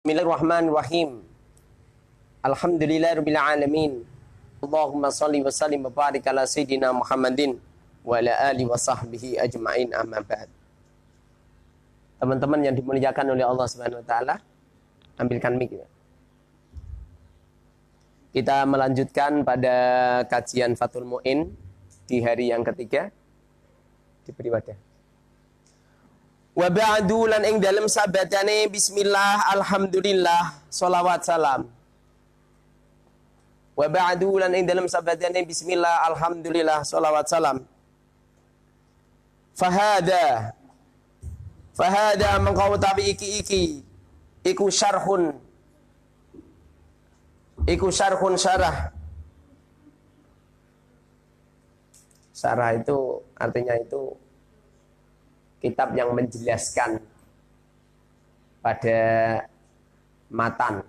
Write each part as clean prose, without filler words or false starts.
Bismillahirrahmanirrahim. Alhamdulillahirabbil alamin. Allahumma shalli wa sallim wa barik ala sayidina Muhammadin wa ala alihi wa sahbihi ajmain, amma ba'd. Teman-teman yang dimuliakan oleh Allah Subhanahu wa taala, ambilkan mic. Kita melanjutkan pada kajian Fathul Mu'in di hari yang ketiga. Diberi wadah. Wa ba'du lan ing dalem sabadane bismillah alhamdulillah sholawat salam. Wa ba'du lan ing dalem sabadane bismillah alhamdulillah sholawat salam. Fahada mengkau tabi iki iku syarhun syarah. Syarah itu artinya itu kitab yang menjelaskan pada matan.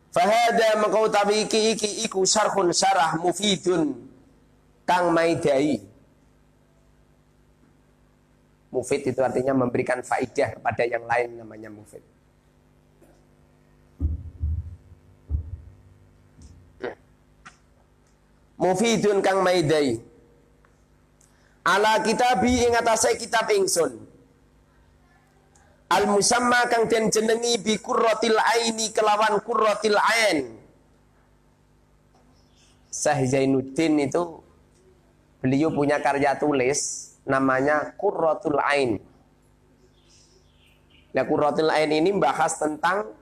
Fahada mengkau tabi iki iku syarhun syarah mufidun kang maidai. Mufid itu artinya memberikan faidah kepada yang lain, namanya mufid. Mufidun kang maidai. Ala kitabi ing atase kitab ingsun. Al musamma kang den jenengi bi qurratil aini kelawan qurratil ain. Syekh Zainuddin itu beliau punya karya tulis namanya Qurratul Ain. Nah, Qurratul Ain ini membahas tentang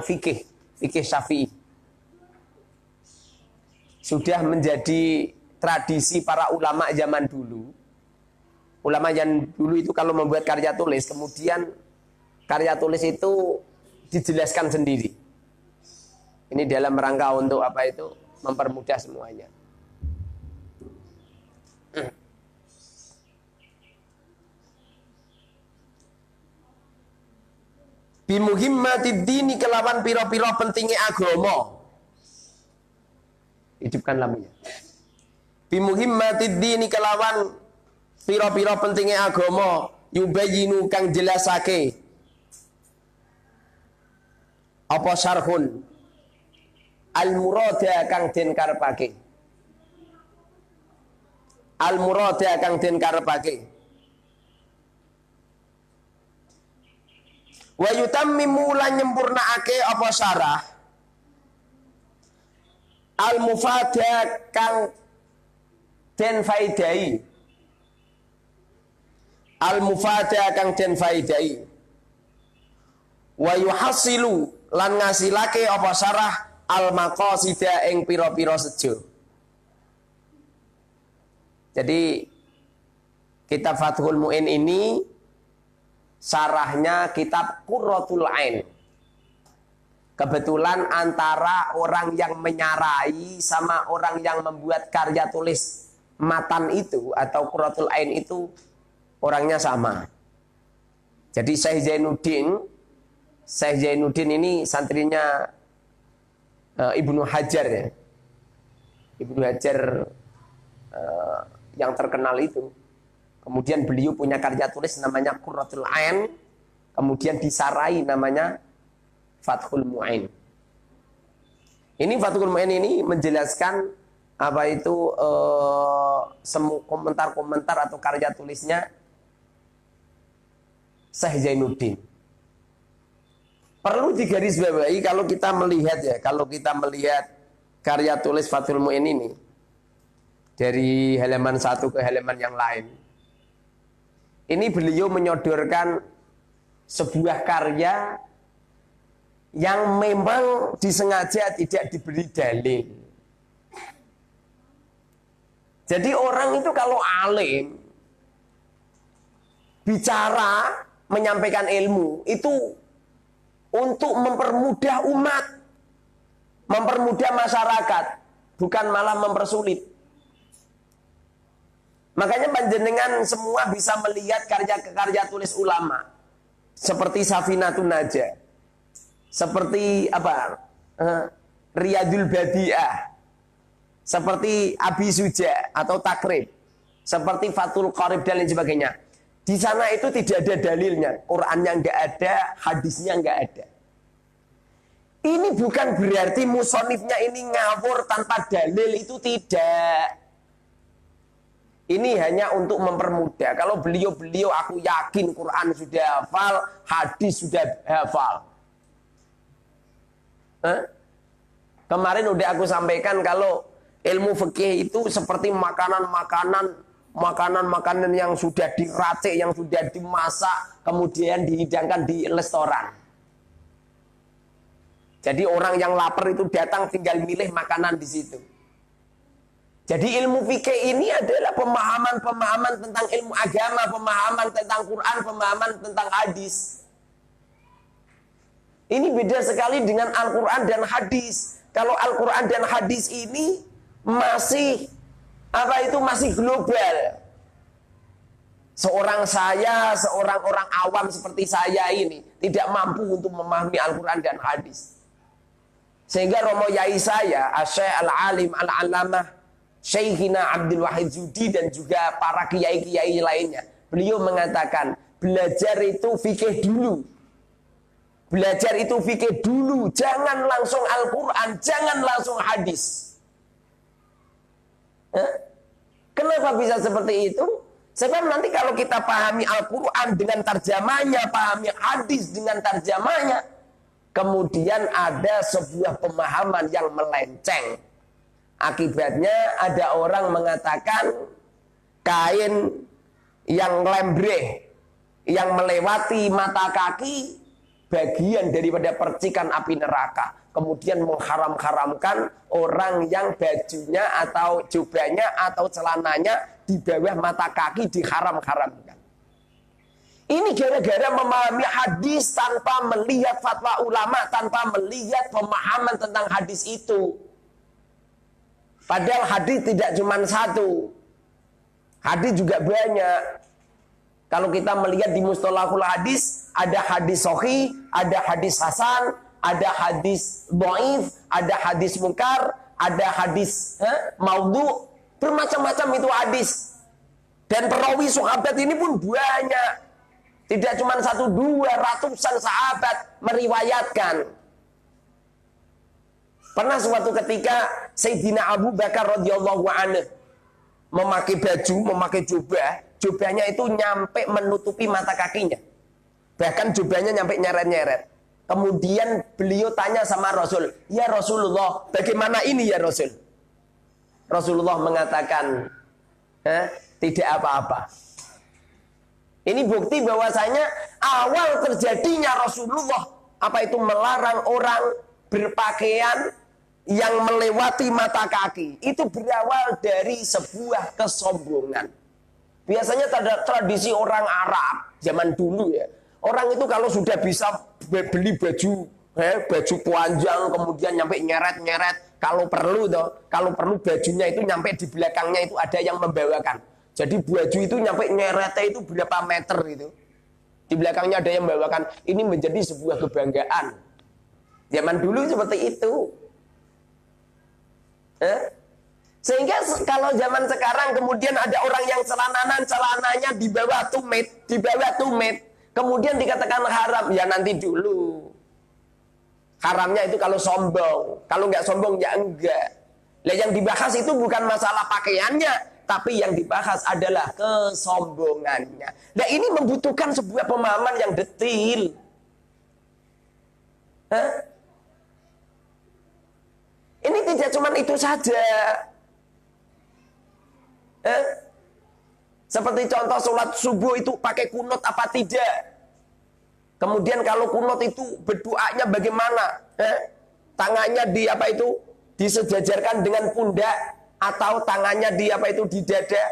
fikih Syafi'i. Sudah menjadi tradisi para ulama zaman dulu. Ulama yang dulu itu kalau membuat karya tulis, kemudian karya tulis itu dijelaskan sendiri. Ini dalam rangka untuk apa itu? Mempermudah semuanya. Bimuhimmatid dini kelawan piro-piro pentingnya agama. Hidupkan lamunya. Bimuhimmatid dini kelawan piro-piro pentingnya agama yubayinu kang jelasake apa syarhun al-murada kang den karepake. Al-murada kang den karepake. Wa yutammimu lan nyempurnaake apa syarah al-mufada kang den faidai. Al-mufada kang den faidai. Wa yuhasilu lan ngasilake apa syarah al-maqasida ing pira-pira sejo. Jadi kitab Fathul Mu'in ini syarahnya kitab Qurratul Ain. Kebetulan antara orang yang menyarai sama orang yang membuat karya tulis matan itu atau Qurratul Ain itu orangnya sama. Jadi Syekh Zainuddin ini santrinya Ibnu Hajar ya. Ibnu Hajar yang terkenal itu. Kemudian beliau punya karya tulis namanya Qurratul Ain, kemudian disarai namanya Fathul Mu'in. Ini Fathul Mu'in ini menjelaskan apa itu semua komentar-komentar atau karya tulisnya Syekh Zainuddin. Perlu digarisbawahi kalau kita melihat karya tulis Fathul Mu'in ini dari halaman satu ke halaman yang lain. Ini beliau menyodorkan sebuah karya yang memang disengaja tidak diberi dalil. Jadi orang itu kalau alim bicara menyampaikan ilmu itu untuk mempermudah umat, mempermudah masyarakat, bukan malah mempersulit. Makanya panjenengan semua bisa melihat karya tulis ulama seperti Safinatun Najah, seperti Riyadul Badi'ah, seperti Abi Suja atau Takrib, seperti Fathul Qarib dan lain sebagainya. Di sana itu tidak ada dalilnya. Qurannya nggak ada, hadisnya nggak ada. Ini bukan berarti musonifnya ini ngawur tanpa dalil, itu tidak. Ini hanya untuk mempermudah. Kalau beliau-beliau aku yakin Quran sudah hafal, hadis sudah hafal. Kemarin udah aku sampaikan kalau ilmu fikih itu seperti makanan-makanan yang sudah diracik, yang sudah dimasak, kemudian dihidangkan di restoran. Jadi orang yang lapar itu datang tinggal milih makanan di situ. Jadi ilmu fikih ini adalah pemahaman-pemahaman tentang ilmu agama, pemahaman tentang Quran, pemahaman tentang hadis. Ini beda sekali dengan Al-Quran dan hadis. Kalau Al-Quran dan hadis ini masih masih global. Seorang orang awam seperti saya ini tidak mampu untuk memahami Al-Quran dan hadis. Sehingga romo yai saya, Asy-Syaikh Al-Alim Al-Allamah Syekhina Abdul Wahid Zudi dan juga para kiai-kiai lainnya, beliau mengatakan belajar itu fikih dulu. Belajar itu fikih dulu, jangan langsung Al-Quran, jangan langsung hadis. Kenapa bisa seperti itu? Sebab nanti kalau kita pahami Al-Quran dengan tarjamahnya, pahami hadis dengan tarjamahnya, kemudian ada sebuah pemahaman yang melenceng. Akibatnya ada orang mengatakan kain yang lembreh, yang melewati mata kaki, bagian daripada percikan api neraka. Kemudian mengharam-haramkan orang yang bajunya atau jubahnya atau celananya di bawah mata kaki diharam-haramkan. Ini gara-gara memahami hadis tanpa melihat fatwa ulama, tanpa melihat pemahaman tentang hadis itu. Padahal hadis tidak cuma satu. Hadis juga banyak. Kalau kita melihat di mustalahul hadis, ada hadis sahih, ada hadis hasan, ada hadis dhaif, ada hadis munkar, ada hadis maudhu, bermacam-macam itu hadis. Dan perawi sahabat ini pun banyak. Tidak cuma satu dua, ratusan sahabat meriwayatkan. Pernah suatu ketika Sayyidina Abu Bakar radhiyallahu anhu memakai baju, memakai jubah, jubahnya itu nyampe menutupi mata kakinya. Bahkan jubahnya nyampe nyeret-nyeret. Kemudian beliau tanya sama Rasul, "Ya Rasulullah, bagaimana ini ya Rasul?" Rasulullah mengatakan, "Tidak apa-apa." Ini bukti bahwasanya awal terjadinya Rasulullah melarang orang berpakaian yang melewati mata kaki itu berawal dari sebuah kesombongan. Biasanya tradisi orang Arab zaman dulu ya, orang itu kalau sudah bisa beli baju panjang kemudian nyampe nyeret-nyeret, kalau perlu bajunya itu nyampe di belakangnya itu ada yang membawakan. Jadi baju itu nyampe nyeretnya itu berapa meter itu, di belakangnya ada yang membawakan. Ini menjadi sebuah kebanggaan. Zaman dulu seperti itu. Sehingga kalau zaman sekarang kemudian ada orang yang celananya di bawah tumit, kemudian dikatakan haram, ya nanti dulu. Haramnya itu kalau sombong, kalau nggak sombong ya enggak. Lah yang dibahas itu bukan masalah pakaiannya, tapi yang dibahas adalah kesombongannya. Nah ini membutuhkan sebuah pemahaman yang detail. Ini tidak cuma itu saja. Seperti contoh sholat subuh itu pakai kunut apa tidak? Kemudian kalau kunut itu berdoanya bagaimana? Tangannya disejajarkan dengan pundak, atau tangannya di dada,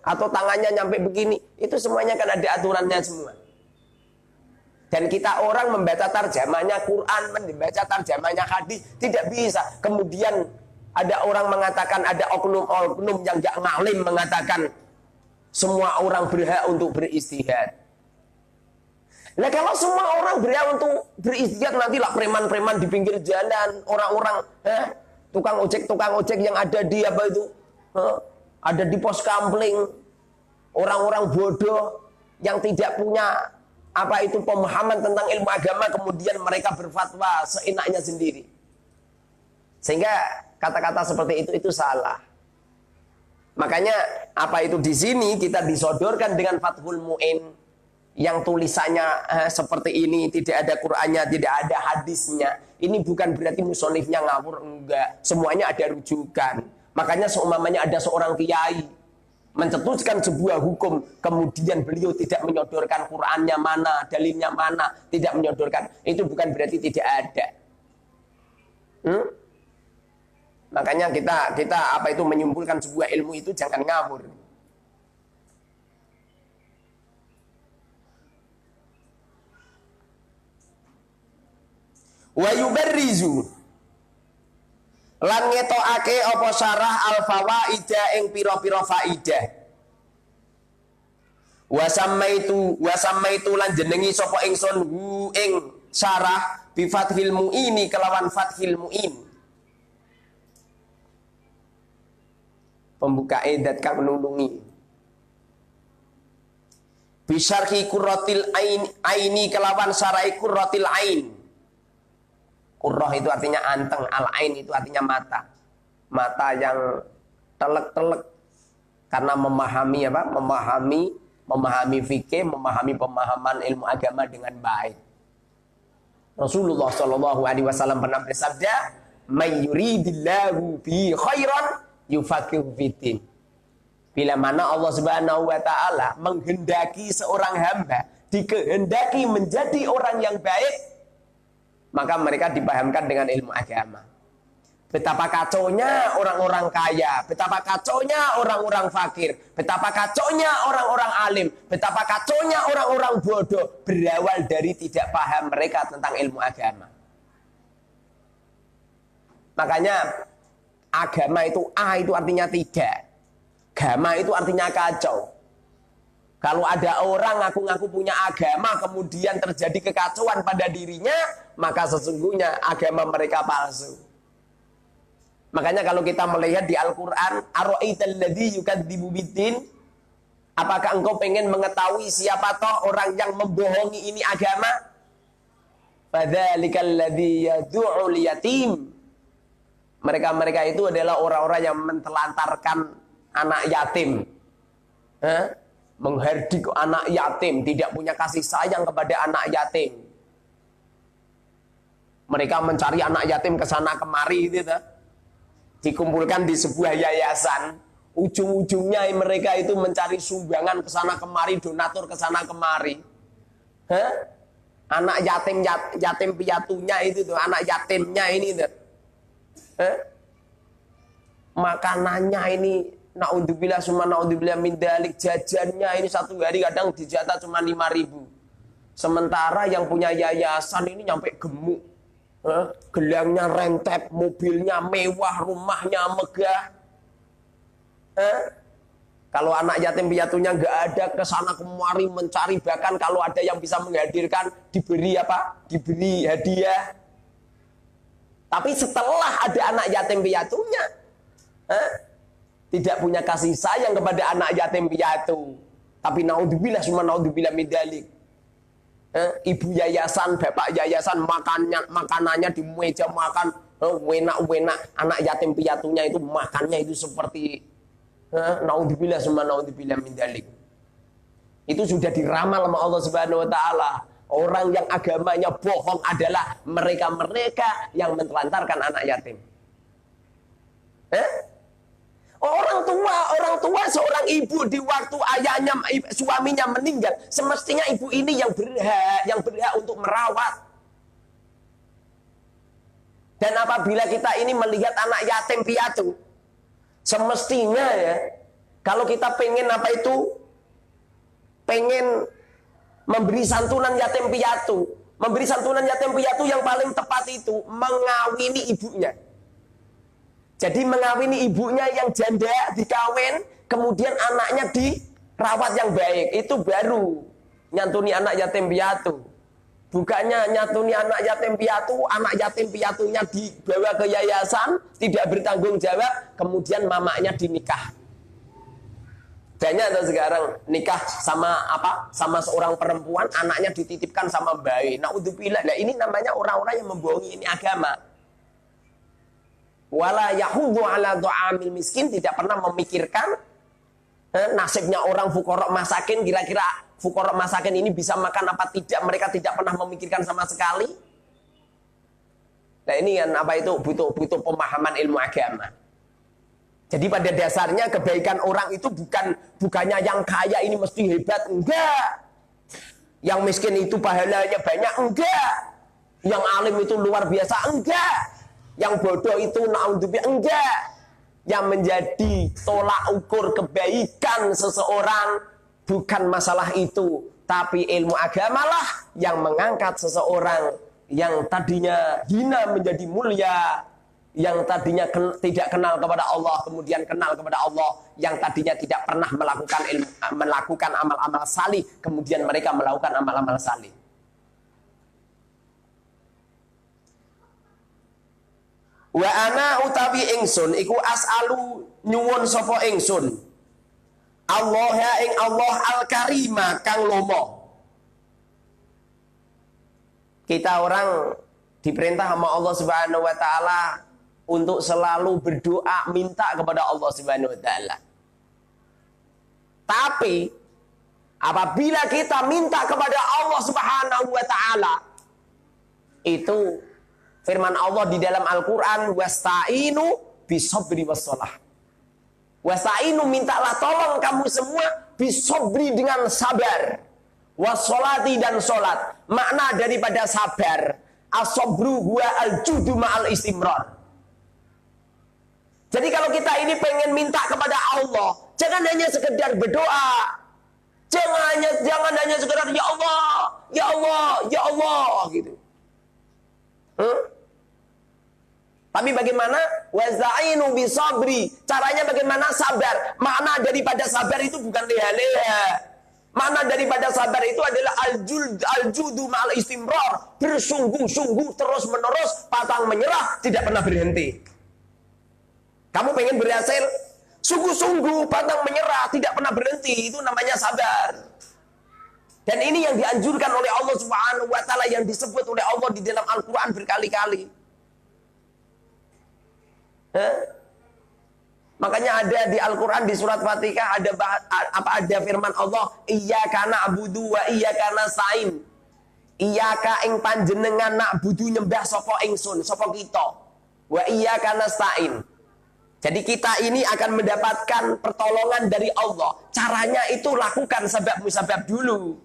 atau tangannya nyampe begini. Itu semuanya kan ada aturannya semua. Dan kita orang membaca tarjamahnya Quran, membaca tarjamahnya hadis, tidak bisa. Kemudian ada orang mengatakan, ada oknum-oknum yang gak ngalim mengatakan semua orang berhak untuk beristihad. Nah kalau semua orang berhak untuk beristihad, nantilah preman-preman di pinggir jalan, orang-orang tukang ojek yang ada di ada di pos kampling, orang-orang bodoh yang tidak punya apa itu pemahaman tentang ilmu agama, kemudian mereka berfatwa seenaknya sendiri. Sehingga kata-kata seperti itu salah. Makanya apa itu di sini kita disodorkan dengan Fathul Mu'in yang tulisannya seperti ini, tidak ada Qur'annya, tidak ada hadisnya. Ini bukan berarti musonifnya ngawur, enggak. Semuanya ada rujukan. Makanya seumpamanya ada seorang kiai mencetuskan sebuah hukum, kemudian beliau tidak menyodorkan Qur'annya mana, dalilnya mana, tidak menyodorkan. Itu bukan berarti tidak ada. Makanya kita apa itu menyimpulkan sebuah ilmu itu jangan ngawur. Wa yubarrizu lan ngetokake apa syarah al fawaida ing pira-pira faidah. Wa sammaitu lan jenengi sapa ingsun hu ing syarah bi fathil mu'ini kelawan fathil mu'in. Pembuka edat kang nulungi. Bisyarhi qurratil aini kelawan sarai qurratil ain. Qurrah itu artinya anteng, al-ain itu artinya mata. Mata yang telek-telek karena memahami apa? Memahami fikih, memahami pemahaman ilmu agama dengan baik. Rasulullah Shallallahu alaihi wasallam pernah bersabda, "May yuridillahu bi khairan yufaqihu fiddin." Bila mana Allah Subhanahu wa taala menghendaki seorang hamba dikehendaki menjadi orang yang baik, maka mereka dipahamkan dengan ilmu agama. Betapa kacaunya orang-orang kaya, betapa kacaunya orang-orang fakir, betapa kacaunya orang-orang alim, betapa kacaunya orang-orang bodoh berawal dari tidak paham mereka tentang ilmu agama. Makanya agama itu itu artinya tidak. Agama itu artinya kacau. Kalau ada orang ngaku-ngaku punya agama kemudian terjadi kekacauan pada dirinya, maka sesungguhnya agama mereka palsu. Makanya kalau kita melihat di Al-Quran, ara'aital ladzi yukadzibu biddin, apakah engkau pengen mengetahui siapa toh orang yang membohongi ini agama? Fadzalikal ladzi yad'ul yatim. Mereka itu adalah orang-orang yang mentelantarkan anak yatim. Mengherdik anak yatim, tidak punya kasih sayang kepada anak yatim. Mereka mencari anak yatim ke sana kemari gitu. Dikumpulkan di sebuah yayasan. Ujung-ujungnya mereka itu mencari sumbangan ke sana kemari, donatur ke sana kemari. Anak yatim piatunya itu tuh, anak yatimnya ini tuh. Makanannya ini naudzubillah summa naudzubillah min dzalik, jajannya ini satu hari kadang dijatah cuma 5.000. Sementara yang punya yayasan ini nyampe gemuk. Gelangnya rentep, mobilnya mewah, rumahnya megah. Kalau anak yatim piatunya nggak ada kesana kemari mencari, bahkan kalau ada yang bisa menghadirkan diberi apa? Diberi hadiah. Tapi setelah ada anak yatim piatunya, tidak punya kasih sayang kepada anak yatim piatu. Tapi naudzubillah summa naudzubillah min dzalik. Ibu yayasan, bapak yayasan makanannya di meja makan enak-enak, anak yatim piatunya itu makannya itu seperti naudzubillah summa naudzubillah min dzalik. Itu sudah diramal sama Allah Subhanahu wa taala. Orang yang agamanya bohong adalah mereka-mereka yang menelantarkan anak yatim. Orang tua seorang ibu di waktu ayahnya suaminya meninggal, semestinya ibu ini yang berhak untuk merawat. Dan apabila kita ini melihat anak yatim piatu, semestinya ya, kalau kita pengen pengen memberi santunan yatim piatu yang paling tepat itu mengawini ibunya. Jadi mengawini ibunya yang janda dikawin, kemudian anaknya dirawat yang baik, itu baru nyantuni anak yatim piatu. Bukannya nyantuni anak yatim piatunya dibawa ke yayasan, tidak bertanggung jawab, kemudian mamanya dinikah. Itu sudah diramal sama Allah Subhanahu wa taala. Orang yang agamanya bohong adalah mereka-mereka yang menelantarkan anak yatim. Orang tua seorang ibu di waktu ayahnya suaminya meninggal, semestinya ibu ini yang berhak untuk merawat. Dan apabila kita ini melihat anak yatim piatu, semestinya ya, kalau kita pengen memberi santunan yatim piatu yang paling tepat itu mengawini ibunya. Jadi mengawini ibunya yang janda dikawin, kemudian anaknya dirawat yang baik, itu baru nyantuni anak yatim piatu. Bukannya nyantuni anak yatim piatunya dibawa ke yayasan, tidak bertanggung jawab, kemudian mamanya dinikah. Banyak tuh sekarang nikah sama apa? Sama seorang perempuan, anaknya dititipkan sama bayi. Naudzubillah. Nah, ini namanya orang-orang yang membohongi ini agama. Wala yahuddu ala du'amil miskin, tidak pernah memikirkan nasibnya orang fuqara masakin, kira-kira fuqara masakin ini bisa makan apa tidak, mereka tidak pernah memikirkan sama sekali. Nah, ini kan apa itu butuh pemahaman ilmu agama. Jadi pada dasarnya kebaikan orang itu bukannya yang kaya ini mesti hebat, enggak. Yang miskin itu pahalanya banyak, enggak. Yang alim itu luar biasa, enggak. Yang bodoh itu naudzubillah, enggak. Yang menjadi tolak ukur kebaikan seseorang bukan masalah itu, tapi ilmu agamalah yang mengangkat seseorang yang tadinya hina menjadi mulia, yang tadinya tidak kenal kepada Allah kemudian kenal kepada Allah, yang tadinya tidak pernah melakukan amal-amal salih kemudian mereka melakukan amal-amal salih. Wa ana utawi ingsun iku as'alu nyuwun sapa ingsun Allah ya ing Allah al-karima kang lomo. Kita orang diperintah sama Allah Subhanahu wa taala untuk selalu berdoa minta kepada Allah Subhanahu wa taala. Tapi apabila kita minta kepada Allah Subhanahu wa taala, itu firman Allah di dalam Al-Qur'an, wasta'inu bisabri wassalah. Wasta'inu, mintalah tolong kamu semua bisabri dengan sabar, wassolati dan salat. Makna daripada sabar, as-sabru huwa al-judu ma'al istimrar. Jadi kalau kita ini pengen minta kepada Allah, jangan hanya sekedar berdoa. Jangan hanya sekedar ya Allah, ya Allah, ya Allah gitu. Tapi bagaimana? Wasta'inu bisabri. Caranya bagaimana? Sabar. Makna daripada sabar itu bukan leha-leha. Makna daripada sabar itu adalah al-judu ma'al istimrar. Bersungguh-sungguh terus-menerus, pantang menyerah, tidak pernah berhenti. Kamu pengen berhasil, sungguh-sungguh, pantang menyerah, tidak pernah berhenti. Itu namanya sabar. Dan ini yang dianjurkan oleh Allah Subhanahu wa taala, yang disebut oleh Allah di dalam Al-Qur'an berkali-kali. Makanya ada di Al-Qur'an di surat Fatihah ada firman Allah, iyyaka na'budu wa iyyaka nasta'in. Iyyaka ing panjenengan na'budu nyembah sapa ingsun, sapa kita. Wa iyyaka nasta'in. Jadi kita ini akan mendapatkan pertolongan dari Allah. Caranya itu lakukan sabab-musabab dulu.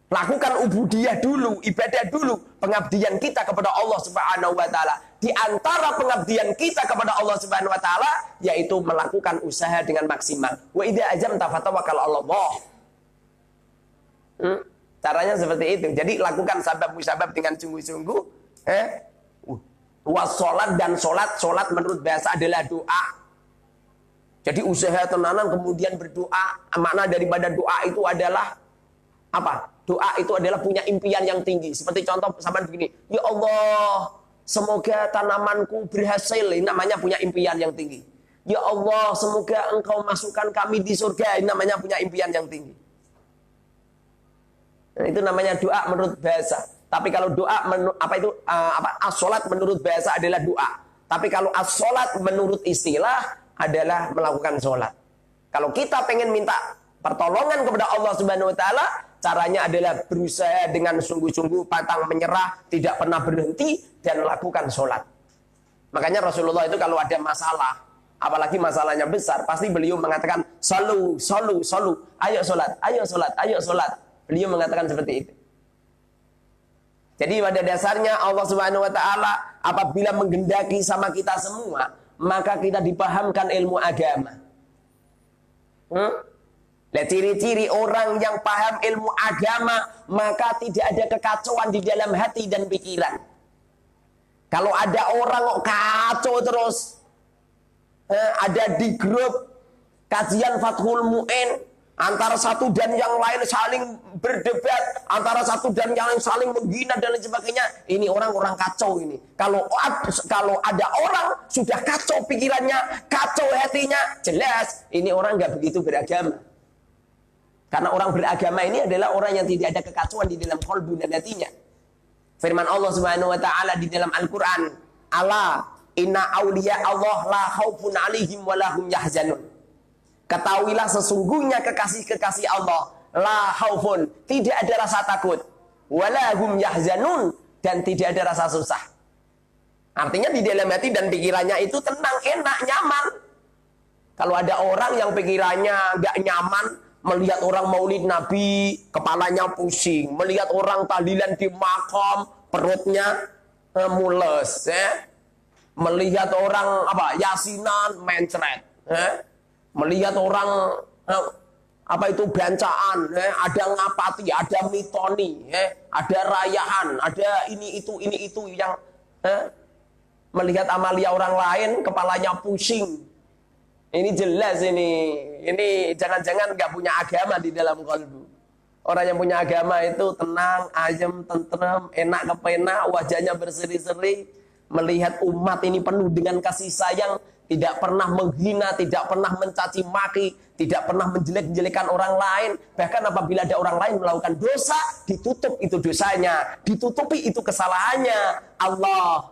Lakukan ubudiyah dulu, ibadah dulu, pengabdian kita kepada Allah Subhanahu wa taala. Di antara pengabdian kita kepada Allah Subhanahu wa taala yaitu melakukan usaha dengan maksimal. Wa idza ajamta fatawakkal 'ala Allah. Caranya seperti itu. Jadi lakukan sabab-musabab dengan sungguh-sungguh, wassalat dan solat menurut bahasa adalah doa. Jadi usaha tenanan kemudian berdoa. Makna daripada doa itu adalah apa? Doa itu adalah punya impian yang tinggi. Seperti contoh sampean begini, ya Allah, semoga tanamanku berhasil. Ini namanya punya impian yang tinggi. Ya Allah, semoga engkau masukkan kami di surga. Ini namanya punya impian yang tinggi. Nah, itu namanya doa menurut bahasa. Tapi kalau doa as-sholat menurut bahasa adalah doa. Tapi kalau as-sholat menurut istilah adalah melakukan sholat. Kalau kita pengen minta pertolongan kepada Allah Subhanahu wa taala, caranya adalah berusaha dengan sungguh-sungguh, pantang menyerah, tidak pernah berhenti dan lakukan sholat. Makanya Rasulullah itu kalau ada masalah, apalagi masalahnya besar, pasti beliau mengatakan salu, ayo sholat. Beliau mengatakan seperti itu. Jadi pada dasarnya Allah Subhanahu wa taala apabila menggendaki sama kita semua, maka kita dipahamkan ilmu agama. Ciri-ciri orang yang paham ilmu agama, maka tidak ada kekacauan di dalam hati dan pikiran. Kalau ada orang kacau terus, ada di grup kajian Fathul Mu'in, antara satu dan yang lain saling berdebat, antara satu dan yang lain saling menghina dan lain sebagainya. Ini orang-orang kacau ini. Kalau ada orang sudah kacau pikirannya, kacau hatinya, jelas ini orang nggak begitu beragama. Karena orang beragama ini adalah orang yang tidak ada kekacauan di dalam qalbu dan hatinya. Firman Allah Subhanahu wa taala di dalam Al-Qur'an, "Ala inna auliya Allah la khaufun 'alaihim wa lahum yahzanun." Ketahuilah sesungguhnya kekasih-kekasih Allah la khaufun, tidak ada rasa takut, walahum yahzanun, dan tidak ada rasa susah. Artinya di dalam hati dan pikirannya itu tenang, enak, nyaman. Kalau ada orang yang pikirannya nggak nyaman, melihat orang maulid Nabi, kepalanya pusing, melihat orang tahlilan di makam, perutnya mules, melihat orang yasinan mencret, melihat orang bancaan, ada ngapati, ada mitoni, ada rayahan, ada ini itu yang melihat amalia orang lain kepalanya pusing. Ini jelas ini jangan-jangan nggak punya agama di dalam kalbu. Orang yang punya agama itu tenang, ayem, tentrem, enak kepenak, wajahnya berseri-seri, melihat umat ini penuh dengan kasih sayang. Tidak pernah menghina, tidak pernah mencaci maki, tidak pernah menjelek-jelekan orang lain. Bahkan apabila ada orang lain melakukan dosa, ditutup itu dosanya, ditutupi itu kesalahannya. Allah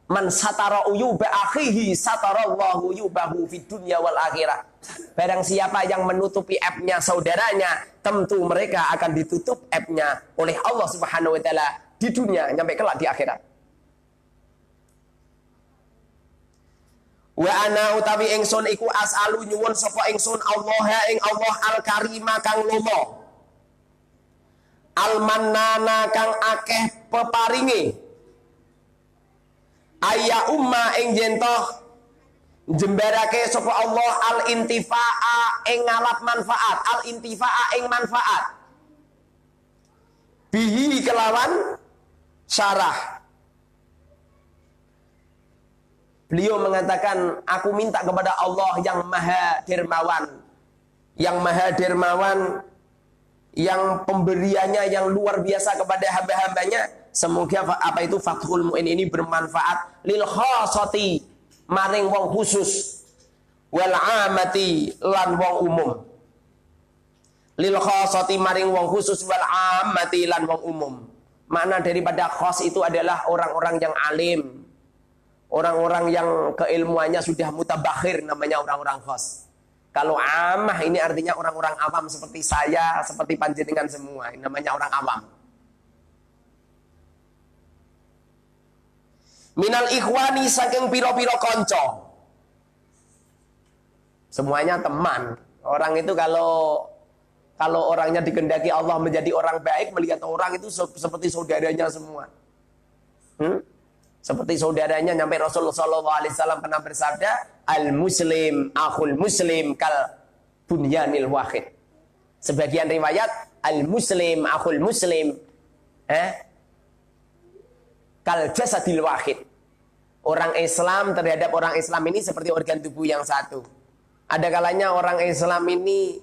Man satara uyuba akhihi satarallahu yubahu fid dunya wal akhirah. Barang siapa yang menutupi aibnya saudaranya, tentu mereka akan ditutup aibnya oleh Allah Subhanahu wa taala di dunia sampai kelak di akhirat. Wa ana utawi ingsun iku as'alu nyuwun sapa ingsun Allah ing Allah al-karima kang lomo, al-mannana kang akeh peparinge, aya umma ing jentoh jembarake sapa Allah al-intifa'a ing ngalap manfaat, al-intifa'a ing manfaat bihi kelawan syarah. Beliau mengatakan, aku minta kepada Allah yang maha dermawan. Yang maha dermawan, yang pemberiannya yang luar biasa kepada hamba-hambanya. Semoga Fathul Mu'in ini bermanfaat lil khasati, maring wong khusus, wal amati lan wong umum. Lil khasati maring wong khusus, wal amati lan wong umum. Makna daripada khas itu adalah orang-orang yang alim, orang-orang yang keilmuannya sudah mutabakhir, namanya orang-orang khas. Kalau amah ini artinya orang-orang awam seperti saya, seperti panjenengan semua, ini namanya orang awam. Minal ikhwani saking piro-piro konco. Semuanya teman. Orang itu kalau orangnya dikehendaki Allah menjadi orang baik, melihat orang itu seperti saudaranya semua. Seperti saudaranya, sampai Rasulullah SAW pernah bersabda, al-muslim akhul muslim kal bunyanil wahid. Sebagian riwayat, al-muslim akhul muslim kal jasadil wahid. Orang Islam terhadap orang Islam ini seperti organ tubuh yang satu. Ada kalanya orang Islam ini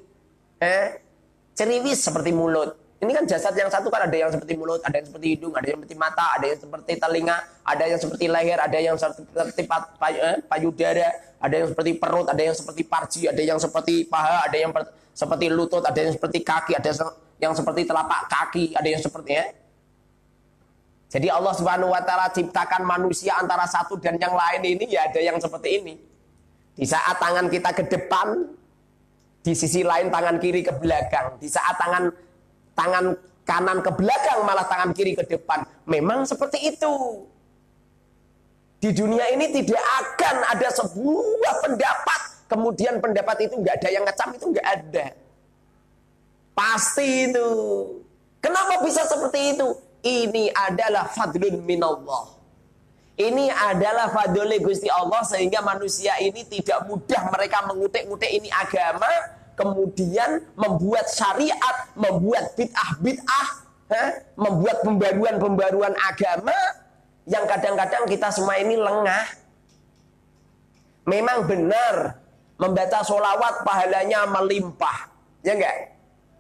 ceriwis seperti mulut. Ini kan jasad yang satu kan, ada yang seperti mulut, ada yang seperti hidung, ada yang seperti mata, ada yang seperti telinga, ada yang seperti leher, ada yang seperti payudara, ada yang seperti perut, ada yang seperti parji, ada yang seperti paha, ada yang seperti lutut, ada yang seperti kaki, ada yang seperti telapak kaki, ada yang seperti Jadi Allah Subhanahu wa taala ciptakan manusia antara satu dan yang lain ini ya ada yang seperti ini. Di saat tangan kita ke depan, di sisi lain tangan kiri ke belakang. Di saat tangan kanan ke belakang, malah tangan kiri ke depan. Memang seperti itu. Di dunia ini tidak akan ada sebuah pendapat, kemudian pendapat itu nggak ada yang ngecam, itu nggak ada. Pasti itu. Kenapa bisa seperti itu? Ini adalah fadlun minallah. Ini adalah fadlul Gusti Allah, sehingga manusia ini tidak mudah mereka mengutik-ngutik ini agama, kemudian membuat syariat, membuat bid'ah, membuat pembaruan-pembaruan agama yang kadang-kadang kita semua ini lengah. Memang benar Membaca sholawat pahalanya melimpah. Ya enggak?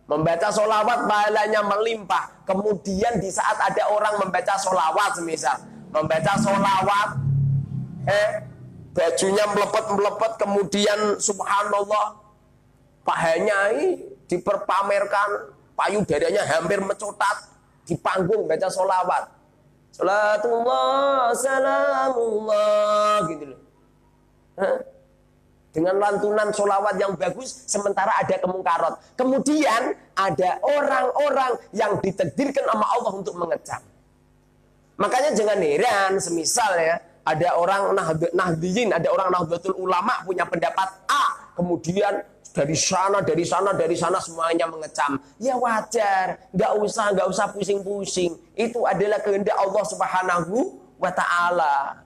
Membaca sholawat pahalanya melimpah. Kemudian di saat ada orang membaca sholawat, semisal membaca sholawat, bajunya melepet-melepet, kemudian subhanallah, pahanya diperpamerkan, payudaranya hampir mencotat di panggung baca sholawat. Salatullah, salamullah, gitu loh. Dengan lantunan sholawat yang bagus, sementara ada kemungkarat. Kemudian ada orang-orang yang ditakdirkan sama Allah untuk mengecam. Makanya jangan heran, semisal ya, ada orang Nahdiyin, ada orang Nahdlatul Ulama punya pendapat A, kemudian dari sana semuanya mengecam. Ya wajar, nggak usah pusing-pusing. Itu adalah kehendak Allah Subhanahu wa Ta'ala.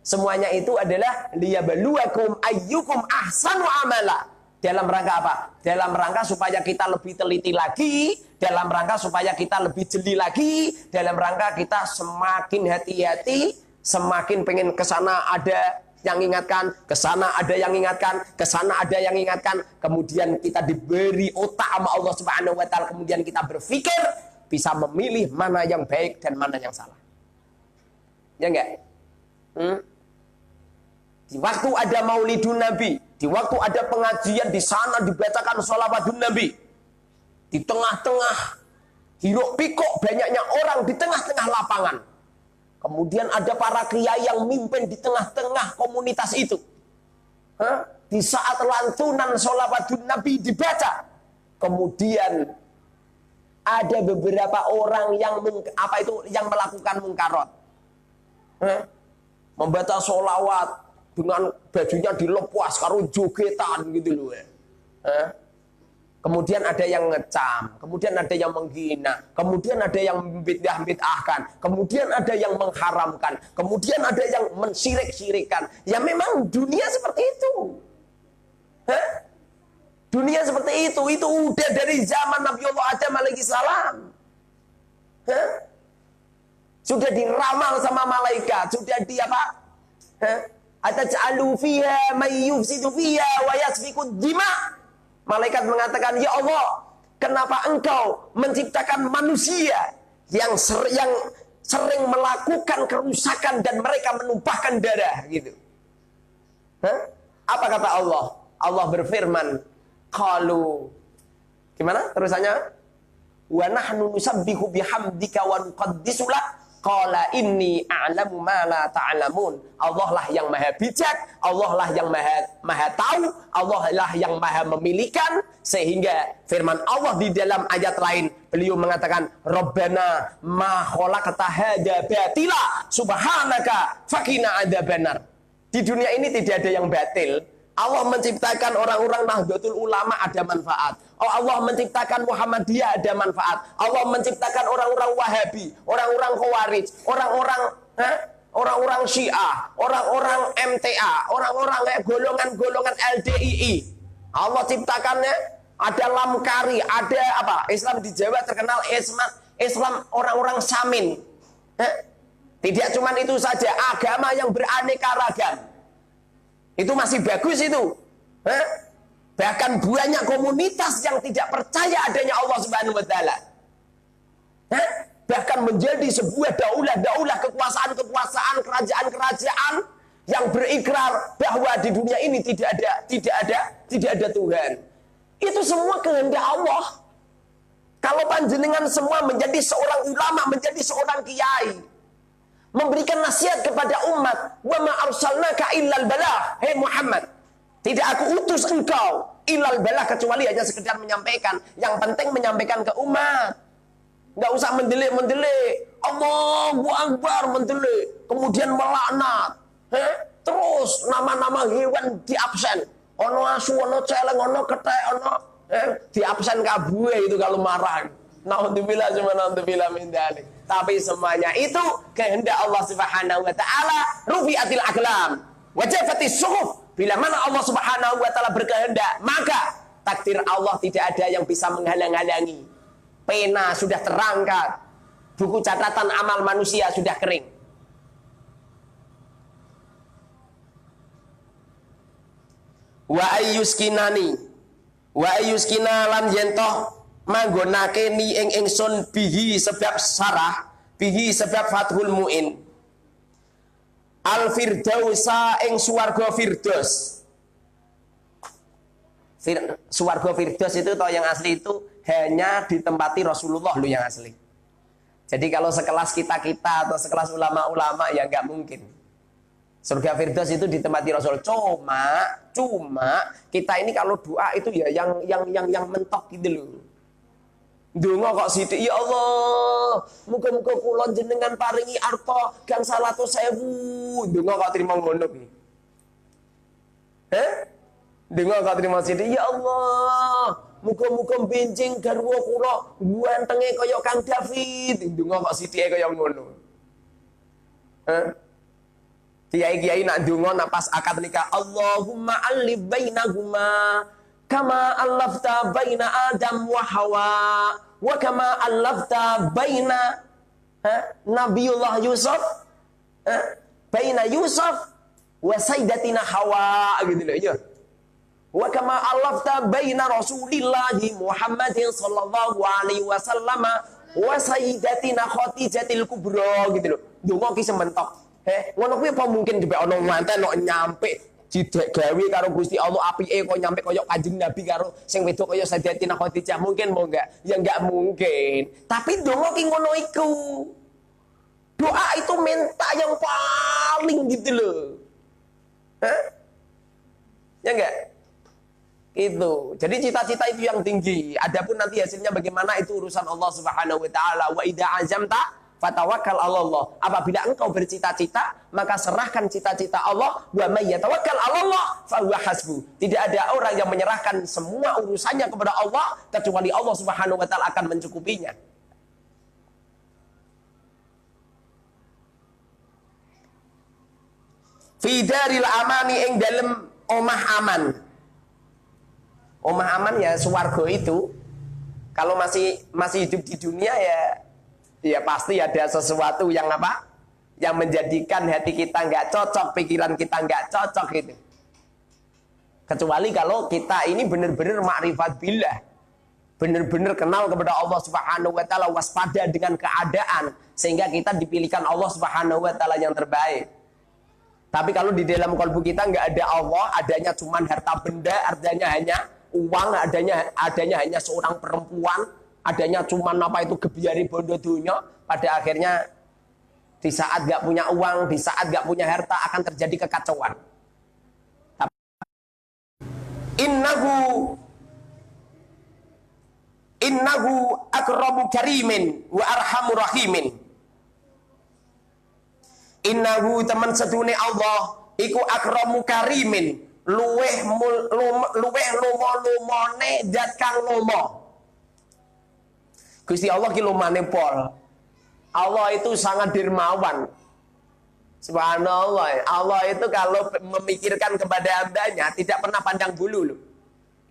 Semuanya itu adalah liyabluwakum ayyukum ahsanu amala. Dalam rangka apa? Dalam rangka supaya kita lebih teliti lagi, dalam rangka supaya kita lebih jeli lagi, dalam rangka kita semakin hati-hati, semakin pengen ke sana ada yang ingatkan, ke sana ada yang ingatkan, ke sana ada yang ingatkan. Kemudian kita diberi otak sama Allah Subhanahu wa Ta'ala, kemudian kita berpikir bisa memilih mana yang baik dan mana yang salah. Ya enggak? Di waktu ada maulidun Nabi, di waktu ada pengajian, di sana dibacakan sholawatun Nabi. Di tengah-tengah hiruk pikuk banyaknya orang, di tengah-tengah lapangan. Kemudian ada para kiai yang mimpin di tengah-tengah komunitas itu. Di saat lantunan sholawatun Nabi dibaca, kemudian ada beberapa orang yang yang melakukan mungkarat. Membaca sholawat dengan bajunya dilepas karo jogetan gitu loh. Kemudian ada yang ngecam, kemudian ada yang menghina, kemudian ada yang bid'ah-bid'ahkan, kemudian ada yang mengharamkan, kemudian ada yang mensirik-sirikan. Ya memang dunia seperti itu. Dunia seperti itu udah dari zaman Nabiullah Adam alaihissalam. Sudah diramal sama malaikat, sudah di apa? Ataj'alu fiha may yufsidu fiha wa yasfikud dima'. Malaikat mengatakan, ya Allah, kenapa engkau menciptakan manusia yang sering melakukan kerusakan dan mereka menumpahkan darah gitu. Apa kata Allah? Allah berfirman, qalu, gimana terusannya? Wa nahnu nusabbihu bihamdika wa nuqaddisu lak. Qala inni a'lamu ma la ta'lamun. Allah lah yang maha bijak, Allah lah yang maha tahu, Allah lah yang maha memilikan. Sehingga firman Allah di dalam ayat lain, beliau mengatakan, Rabbana ma khalaqta hadza batila subhanaka faqina adzabannar. Di dunia ini tidak ada yang batil. Allah menciptakan orang-orang Nahdlatul Ulama ada manfaat. Allah menciptakan Muhammadiyah ada manfaat. Allah menciptakan orang-orang Wahabi, orang-orang Khawarij, orang-orang Syiah, orang-orang MTA, orang-orang golongan-golongan LDII. Allah ciptakannya ada Lamkari, ada apa? Islam di Jawa terkenal Islam orang-orang Samin. Tidak cuma itu saja, agama yang beraneka ragam. Itu masih bagus itu. Bahkan banyak komunitas yang tidak percaya adanya Allah Subhanahu wa Ta'ala. Bahkan menjadi sebuah daulah kekuasaan, kerajaan yang berikrar bahwa di dunia ini tidak ada Tuhan. Itu semua kehendak Allah. Kalau panjenengan semua menjadi seorang ulama, menjadi seorang kiai, memberikan nasihat kepada umat, wa ma arsalnaka illal balah, hei Muhammad, tidak aku utus engkau illal balah, kecuali hanya sekedar menyampaikan. Yang penting menyampaikan ke umat, nggak usah mendelik, Allahu Akbar mendelik, kemudian melaknat, terus nama-nama hewan di absen, ono asu, ono celeng, ono ketek, ono di absen kabue itu kalau marah. Naudzubillah min dzalik. Tapi semuanya itu kehendak Allah Subhanahu wa Ta'ala. Rufi'atil aqlam wa jafatis suhuf. Bila mana Allah Subhanahu wa Ta'ala berkehendak, maka takdir Allah tidak ada yang bisa menghalang-halangi. Pena sudah terangkat, buku catatan amal manusia sudah kering. wa ayyuskinani wa ayyuskina lan yentoh manggonake ni ing ingsun bihi sebab sarah bihi sebab fathul muin al firdausa ing swarga firdaus. Swarga firdaus itu toh yang asli itu hanya ditempati Rasulullah lu yang asli. Jadi kalau sekelas kita-kita atau sekelas ulama-ulama ya nggak mungkin. Surga firdaus itu ditempati Rasul. Cuma kita ini kalau doa itu ya yang mentok gitu loh. Donga kok sithik ya Allah, muga-muga kula jenengan paringi arta gangsal atus sewu. Donga kok trimo ngono iki. Donga kok trimo sithik ya Allah, muga-muga benjing garwa kula gantenge kaya Kang David. Donga kok sithike kaya ngono. Kiai-kiai nak donga nak pas akad nikah, Allahumma alif bainahuma kama allafta baina Adam wa Hawa wa kama allafta baina Nabiullah Yusuf baina Yusuf wa sayyidatina Hawa gitu loh ya. Wa kama allafta baina Rasulillahi Muhammadin sallallahu alaihi wasallam wa sayyidatina Khadijatil Kubra gitu loh. Donga ki sementok. Ngono kuwi apa mungkin dhewe ana manten kok nyampe jidek gawe karo Gusti Allah apike kok nyampe kaya Kanjeng Nabi karo sing wedok kaya Sayyidatina Khadijah mungkin mau enggak? Ya enggak mungkin. Tapi donga ki ngono iku. Doa itu minta yang paling gitu loh. Ya enggak? Itu. Jadi cita-cita itu yang tinggi. Adapun nanti hasilnya bagaimana itu urusan Allah Subhanahu wa taala. Wa idza azamta fatawakkal 'alallah. Apabila engkau bercita-cita, maka serahkan cita-cita Allah. Wa may yatawakkal 'alallah fa huwa hasbuh. Tidak ada orang yang menyerahkan semua urusannya kepada Allah kecuali Allah Subhanahu wa taala akan mencukupinya. Fi daril amani ing dalem omah aman. Omah aman ya swarga itu. Kalau masih hidup di dunia ya pasti ada sesuatu yang apa? Yang menjadikan hati kita nggak cocok, pikiran kita nggak cocok gitu. Kecuali kalau kita ini benar-benar ma'rifat billah. Benar-benar kenal kepada Allah Subhanahu wa taala, waspada dengan keadaan sehingga kita dipilihkan Allah Subhanahu wa taala yang terbaik. Tapi kalau di dalam kalbu kita nggak ada Allah, adanya cuman harta benda, adanya hanya uang, adanya hanya seorang perempuan, adanya cuman apa itu gebiari bondo dunia, pada akhirnya di saat gak punya uang, di saat gak punya harta akan terjadi kekacauan. Innahu akramu karimin wa arhamu rahimin. Innahu teman sedune Allah iku akramu karimin, luweh lomo-lomone dat kang lomo. Gusti Allah ki lumane pol. Allah itu sangat dermawan. Subhanallah. Allah itu kalau memikirkan kepada hambanya tidak pernah pandang bulu loh.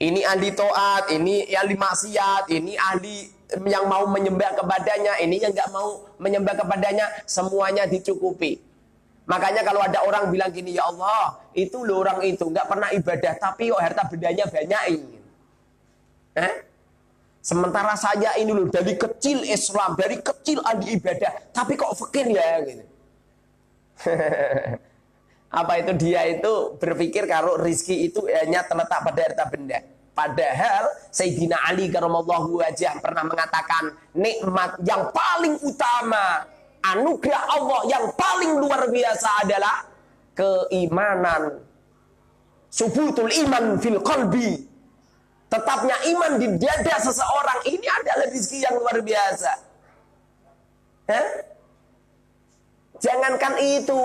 Ini ahli taat, ini ahli maksiat, ini ahli yang mau menyembah kepadanya, ini yang nggak mau menyembah kepadanya, semuanya dicukupi. Makanya kalau ada orang bilang gini, ya Allah, itu loh orang itu nggak pernah ibadah, tapi kok harta bendanya banyak. Sementara saya ini loh dari kecil Islam, dari kecil ahli ibadah, tapi kok fakir ya gitu. Apa itu dia itu berpikir kalau rizki itu hanya terletak pada harta benda. Padahal Sayyidina Ali karamallahu wajhah pernah mengatakan nikmat yang paling utama, anugerah Allah yang paling luar biasa adalah keimanan. Subutul iman fil qalbi. Tetapnya iman di dada seseorang ini adalah rezeki yang luar biasa. Jangankan itu,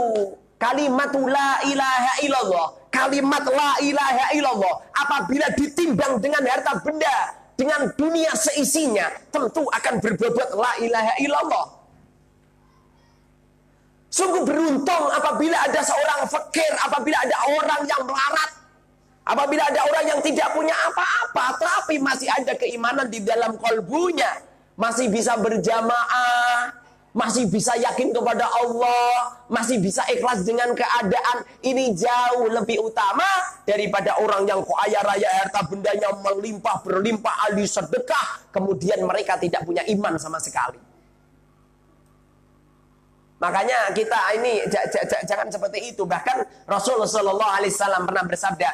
kalimat la ilaha illallah, kalimat la ilaha illallah apabila ditimbang dengan harta benda, dengan dunia seisinya, tentu akan berbobot la ilaha illallah. Sungguh beruntung apabila ada seorang fakir, apabila ada orang yang melarat, apabila ada orang yang tidak punya apa-apa, tapi masih ada keimanan di dalam kalbunya, masih bisa berjamaah, masih bisa yakin kepada Allah, masih bisa ikhlas dengan keadaan, ini jauh lebih utama daripada orang yang kaya raya harta bendanya melimpah berlimpah ahli sedekah, kemudian mereka tidak punya iman sama sekali. Makanya kita ini jangan seperti itu. Bahkan Rasulullah Shallallahu Alaihi Wasallam pernah bersabda,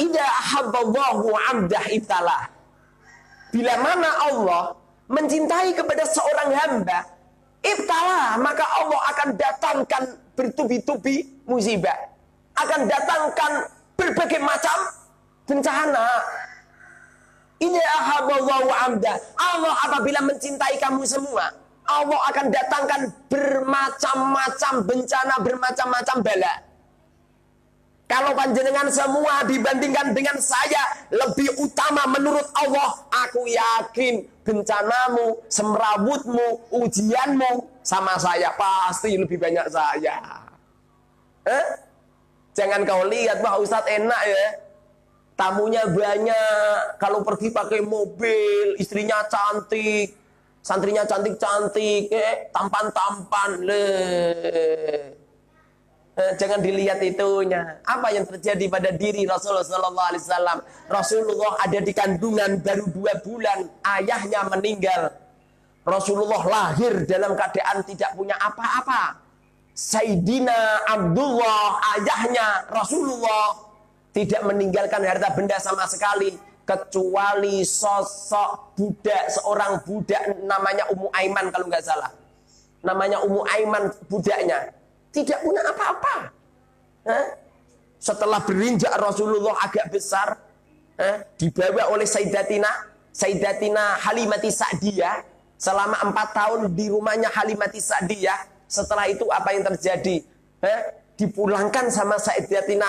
"Idza ahabballahu 'abdah ibtalah." Bila mana Allah mencintai kepada seorang hamba, ibtalah, maka Allah akan datangkan bertubi-tubi musibah, akan datangkan berbagai macam bencana. Ini ahabballahu 'abda. Allah apabila mencintai kamu semua, Allah akan datangkan bermacam-macam bencana, bermacam-macam bala. Kalau panjenengan semua dibandingkan dengan saya lebih utama menurut Allah, aku yakin bencanamu, semrawutmu, ujianmu sama saya pasti lebih banyak saya. Jangan kau lihat, Pak Ustadz enak ya, tamunya banyak, kalau pergi pakai mobil, istrinya cantik, santrinya cantik-cantik, tampan-tampan. Jangan dilihat itunya. Apa yang terjadi pada diri Rasulullah Sallallahu Alaihi Wasallam? Rasulullah ada di kandungan baru 2 bulan, ayahnya meninggal. Rasulullah lahir dalam keadaan tidak punya apa-apa. Sayyidina Abdullah, ayahnya Rasulullah, tidak meninggalkan harta benda sama sekali, kecuali sosok budak, seorang budak namanya Ummu Aiman kalau nggak salah. Namanya Ummu Aiman budaknya. Tidak punya apa-apa. Setelah berinjak Rasulullah agak besar, dibawa oleh Sayyidatina Halimati Sa'diyah selama 4 tahun di rumahnya Halimati Sa'diyah. Setelah itu apa yang terjadi? Dipulangkan sama Sayyidatina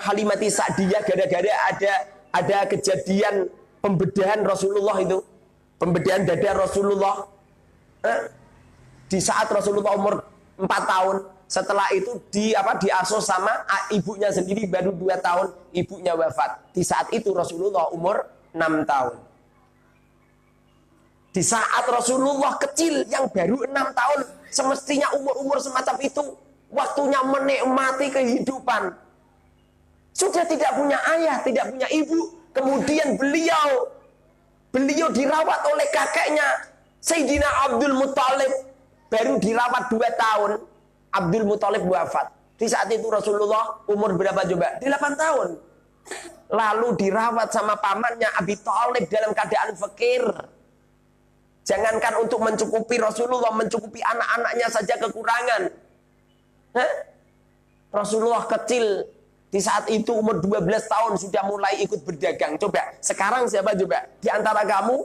Halimati Sa'diyah gara-gara ada kejadian pembedahan Rasulullah itu, pembedahan dada Rasulullah. Di saat Rasulullah umur 4 tahun. Setelah itu diasuh sama ibunya sendiri, baru 2 tahun ibunya wafat. Di saat itu Rasulullah umur 6 tahun. Di saat Rasulullah kecil yang baru 6 tahun, semestinya umur-umur semacam itu waktunya menikmati kehidupan. Sudah tidak punya ayah, tidak punya ibu. Kemudian beliau dirawat oleh kakeknya Sayyidina Abdul Muthalib, baru dirawat 2 tahun. Abdul Muthalib wafat. Di saat itu Rasulullah umur berapa coba? 8 tahun. Lalu dirawat sama pamannya Abi Thalib dalam keadaan fakir. Jangankan untuk mencukupi Rasulullah, mencukupi anak-anaknya saja kekurangan. Rasulullah kecil di saat itu umur 12 tahun sudah mulai ikut berdagang. Coba, sekarang siapa coba? Di antara kamu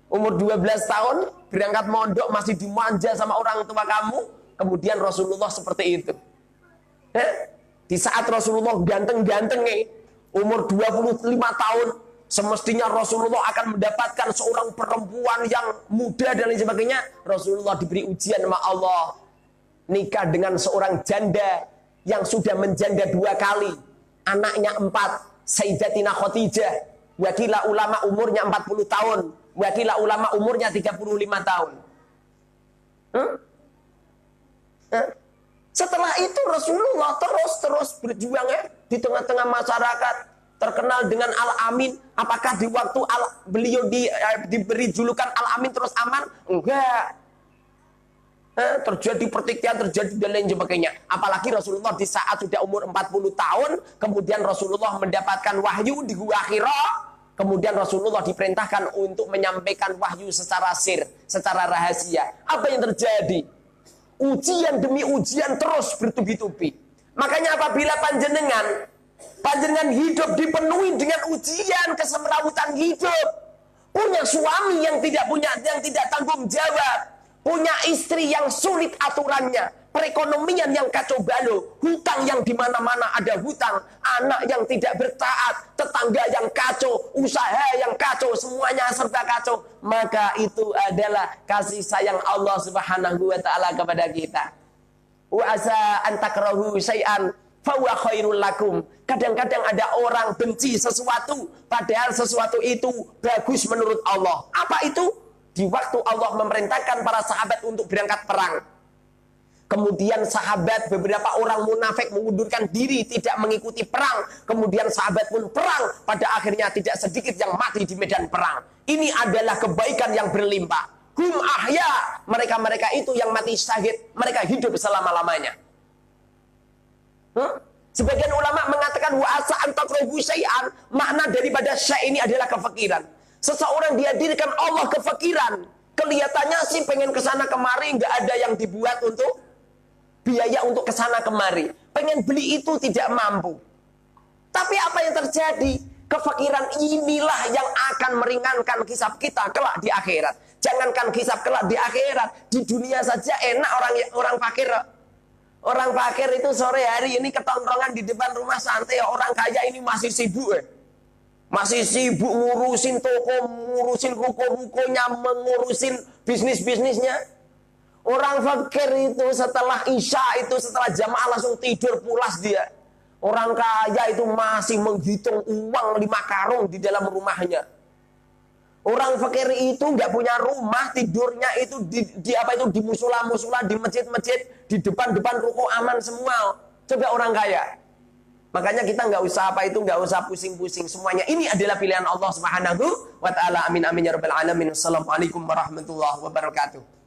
umur 12 tahun berangkat mondok masih dimanja sama orang tua kamu. Kemudian Rasulullah seperti itu. Di saat Rasulullah ganteng-ganteng umur 25 tahun, semestinya Rasulullah akan mendapatkan seorang perempuan yang muda dan lain sebagainya. Rasulullah diberi ujian sama Allah, nikah dengan seorang janda yang sudah menjanda 2 kali, anaknya 4, Sayyidatina Khadijah. Wakilah ulama umurnya 40 tahun, wakilah ulama umurnya 35 tahun. Setelah itu Rasulullah terus berjuang di tengah-tengah masyarakat, terkenal dengan Al-Amin. Apakah di waktu beliau diberi julukan Al-Amin terus aman? Enggak. Terjadi pertikaian, terjadi dan lain sebagainya. Apalagi Rasulullah di saat sudah umur 40 tahun, kemudian Rasulullah mendapatkan wahyu di Gua Hira. Kemudian Rasulullah diperintahkan untuk menyampaikan wahyu secara sir, secara rahasia. Apa yang terjadi? Ujian demi ujian terus bertubi-tubi. Makanya apabila panjenengan hidup dipenuhi dengan ujian, kesemrawutan hidup, punya suami yang tidak tanggung jawab, punya istri yang sulit aturannya, perekonomian yang kacau balau, hutang yang di mana-mana ada hutang, anak yang tidak bertaat, tetangga yang kacau, usaha yang kacau, semuanya serba kacau, maka itu adalah kasih sayang Allah Subhanahu wa taala kepada kita. Wa asa an takrahu syai'an fa huwa khairul lakum. Kadang-kadang ada orang benci sesuatu padahal sesuatu itu bagus menurut Allah. Apa itu? di waktu Allah memerintahkan para sahabat untuk berangkat perang. Kemudian sahabat, beberapa orang munafik mengundurkan diri, tidak mengikuti perang. Kemudian sahabat pun perang. Pada akhirnya tidak sedikit yang mati di medan perang. Ini adalah kebaikan yang berlimpah. Hum ahya, mereka-mereka itu yang mati syahid, mereka hidup selama-lamanya. Sebagian ulama mengatakan wa asa an takrahu syai'an, makna daripada syai' ini adalah kefakiran. Seseorang dihadirkan Allah kefakiran. Kelihatannya sih pengen kesana kemari, nggak ada yang dibuat untuk biaya untuk kesana kemari. Pengen beli itu tidak mampu. Tapi apa yang terjadi? Kefakiran inilah yang akan meringankan hisab kita kelak di akhirat. Jangankan hisab kelak di akhirat, di dunia saja enak orang fakir. Orang fakir itu sore hari ini ketongkrongan di depan rumah santai. Orang kaya ini masih sibuk. Masih sibuk ngurusin toko, ngurusin ruko-rukonya, mengurusin bisnis-bisnisnya. Orang fakir itu setelah isya itu, setelah jamaah langsung tidur pulas dia. Orang kaya itu masih menghitung uang 5 karung di dalam rumahnya. Orang fakir itu nggak punya rumah, tidurnya itu di musola-musola, di masjid-masjid, di depan-depan ruko aman semua. Coba orang kaya. Makanya kita nggak usah nggak usah pusing-pusing semuanya. Ini adalah pilihan Allah Subhanahu wa taala. Amin amin ya rabbal alamin. Wassalamualaikum warahmatullahi wabarakatuh.